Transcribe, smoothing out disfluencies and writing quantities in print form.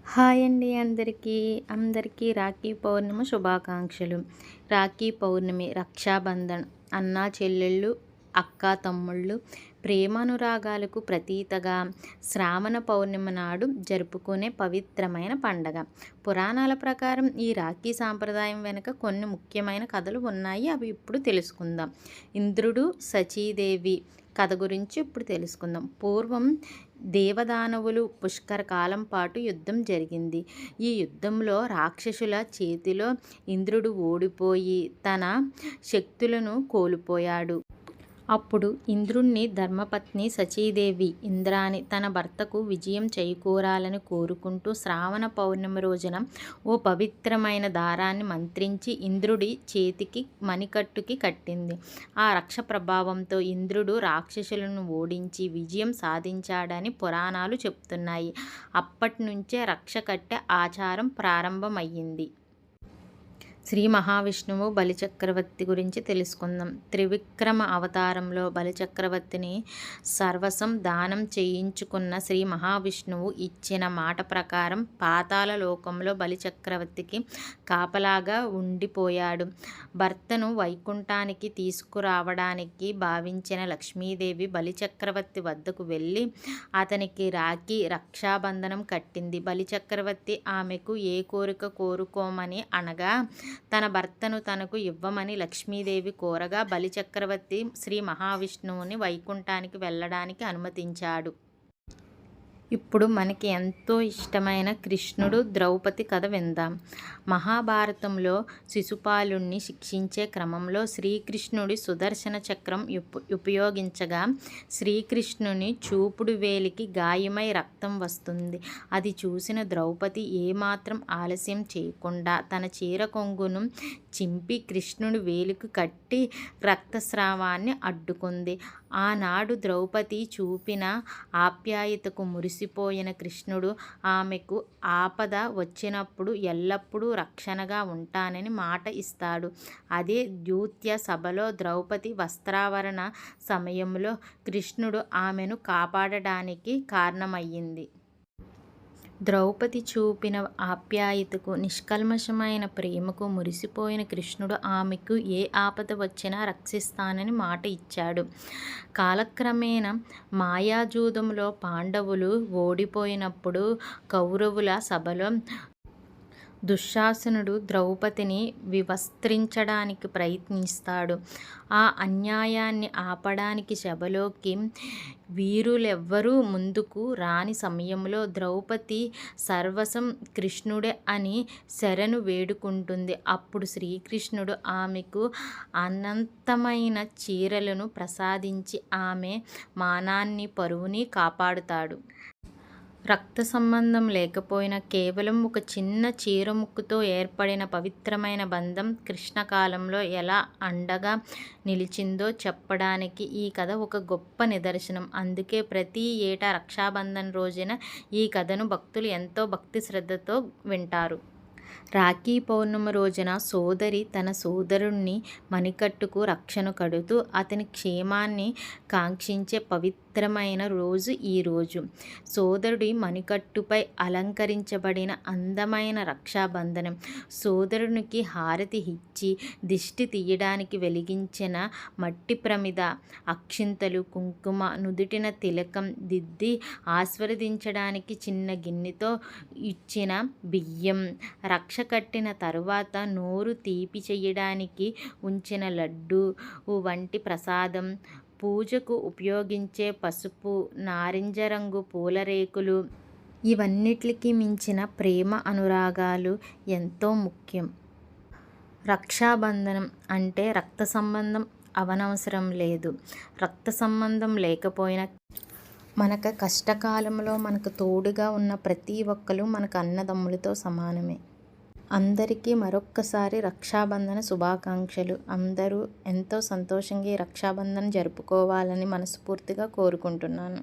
Hi అండి అందరికీ రాఖీ పౌర్ణమి శుభాకాంక్షలు. రాఖీ పౌర్ణమి, రక్షాబంధన్, అన్నా చెల్లెళ్ళు, అక్కా తమ్ముళ్ళు ప్రేమానురాగాలకు ప్రతీతగా శ్రావణ పౌర్ణమి నాడు జరుపుకునే పవిత్రమైన పండగ. పురాణాల ప్రకారం ఈ రాఖీ సాంప్రదాయం వెనుక కొన్ని ముఖ్యమైన కథలు ఉన్నాయి. అవి ఇప్పుడు తెలుసుకుందాం. ఇంద్రుడు, సచీదేవి కథ గురించి ఇప్పుడు తెలుసుకుందాం. పూర్వం దేవదానవులు పుష్కర కాలం పాటు యుద్ధం జరిగింది. ఈ యుద్ధంలో రాక్షసుల చేతిలో ఇంద్రుడు ఓడిపోయి తన శక్తులను కోల్పోయాడు. అప్పుడు ఇంద్రుణ్ణి ధర్మపత్ని సచీదేవి ఇంద్రాణి తన భర్తకు విజయం చేకూరాలని కోరుకుంటూ శ్రావణ పౌర్ణమి రోజున ఓ పవిత్రమైన దారాన్ని మంత్రించి ఇంద్రుడి చేతికి మణికట్టుకి కట్టింది. ఆ రక్ష ప్రభావంతో ఇంద్రుడు రాక్షసులను ఓడించి విజయం సాధించాడని పురాణాలు చెప్తున్నాయి. అప్పటి నుంచే రక్ష కట్టే ఆచారం ప్రారంభమయ్యింది. శ్రీ మహావిష్ణువు బలిచక్రవర్తి గురించి తెలుసుకుందాం. త్రివిక్రమ అవతారంలో బలిచక్రవర్తిని సర్వసం దానం చేయించుకున్న శ్రీ మహావిష్ణువు ఇచ్చిన మాట ప్రకారం పాతాళ లోకంలో బలిచక్రవర్తికి కాపలాగా ఉండిపోయాడు. భర్తను వైకుంఠానికి తీసుకురావడానికి భావించిన లక్ష్మీదేవి బలిచక్రవర్తి వద్దకు వెళ్ళి అతనికి రాఖీ రక్షాబంధనం కట్టింది. బలిచక్రవర్తి ఆమెకు ఏ కోరిక కోరుకోమని అనగా తన భర్తను తనకు ఇవ్వమని లక్ష్మీదేవి కోరగా బలిచక్రవర్తి శ్రీ మహావిష్ణువుని వైకుంఠానికి వెళ్ళడానికి అనుమతించాడు. ఇప్పుడు మనకి ఎంతో ఇష్టమైన కృష్ణుడు, ద్రౌపది కథ విందాం. మహాభారతంలో శిశుపాలుణ్ణి శిక్షించే క్రమంలో శ్రీకృష్ణుడి సుదర్శన చక్రం ఉపయోగించగా శ్రీకృష్ణుని చూపుడు వేలికి గాయమై రక్తం వస్తుంది. అది చూసిన ద్రౌపది ఏమాత్రం ఆలస్యం చేయకుండా తన చీర కొంగును చింపి కృష్ణుడి వేలికి కట్టి రక్తస్రావాన్ని అడ్డుకుంది. ఆనాడు ద్రౌపది చూపిన ఆప్యాయతకు మురిసిపోయిన కృష్ణుడు ఆమెకు ఆపద వచ్చినప్పుడు ఎల్లప్పుడూ రక్షణగా ఉంటానని మాట ఇస్తాడు. అదే ద్యూత్య సభలో ద్రౌపది వస్త్రావరణ సమయంలో కృష్ణుడు ఆమెను కాపాడడానికి కారణమయ్యింది. ద్రౌపది చూపిన ఆప్యాయతకు, నిష్కల్మషమైన ప్రేమకు మురిసిపోయిన కృష్ణుడు ఆమెకు ఏ ఆపద వచ్చినా రక్షిస్తానని మాట ఇచ్చాడు. కాలక్రమేణా మాయాజూదంలో పాండవులు ఓడిపోయినప్పుడు కౌరవుల సభలో దుశ్శాసనుడు ద్రౌపదిని వివస్త్రించడానికి ప్రయత్నిస్తాడు. ఆ అన్యాయాన్ని ఆపడానికి సభలోకి వీరులెవ్వరూ ముందుకు రాని సమయంలో ద్రౌపది సర్వసం కృష్ణుడే అని శరణు వేడుకుంటుంది. అప్పుడు శ్రీకృష్ణుడు ఆమెకు అనంతమైన చీరలను ప్రసాదించి ఆమె మానాన్ని, పరువుని కాపాడుతాడు. రక్త సంబంధం లేకపోయినా కేవలం ఒక చిన్న చీర ముక్కుతో ఏర్పడిన పవిత్రమైన బంధం కృష్ణకాలంలో ఎలా అండగా నిలిచిందో చెప్పడానికి ఈ కథ ఒక గొప్ప నిదర్శనం. అందుకే ప్రతి ఏటా రక్షాబంధన్ రోజున ఈ కథను భక్తులు ఎంతో భక్తి శ్రద్ధతో వింటారు. రాఖీ పౌర్ణమి రోజున సోదరి తన సోదరుణ్ణి మణికట్టుకు రక్షణ కడుతూ అతని క్షేమాన్ని కాంక్షించే పవిత్రమైన రోజు ఈ రోజు. సోదరుడి మణికట్టుపై అలంకరించబడిన అందమైన రక్షాబంధనం, సోదరునికి హారతి ఇచ్చి దిష్టి తీయడానికి వెలిగించిన మట్టి ప్రమిద, అక్షింతలు, కుంకుమ, నుదుటిన తిలకం దిద్ది ఆశీర్వదించడానికి చిన్న గిన్నెతో ఇచ్చిన బియ్యం, రక్ష కట్టిన తరువాత నోరు తీపి చేయడానికి ఉంచిన లడ్డు వంటి ప్రసాదం, పూజకు ఉపయోగించే పసుపు, నారింజ రంగు పూలరేకులు, ఇవన్నిటికీ మించిన ప్రేమ అనురాగాలు ఎంతో ముఖ్యం. రక్షాబంధనం అంటే రక్త సంబంధం అవనవసరం లేదు. రక్త సంబంధం లేకపోయినా మనకు కష్టకాలంలో మనకు తోడుగా ఉన్న ప్రతి ఒక్కరు మనకు అన్నదమ్ములతో సమానమే. అందరికీ మరొక్కసారి రక్షాబంధన శుభాకాంక్షలు. అందరూ ఎంతో సంతోషంగా ఈ రక్షాబంధన్ జరుపుకోవాలని మనస్ఫూర్తిగా కోరుకుంటున్నాను.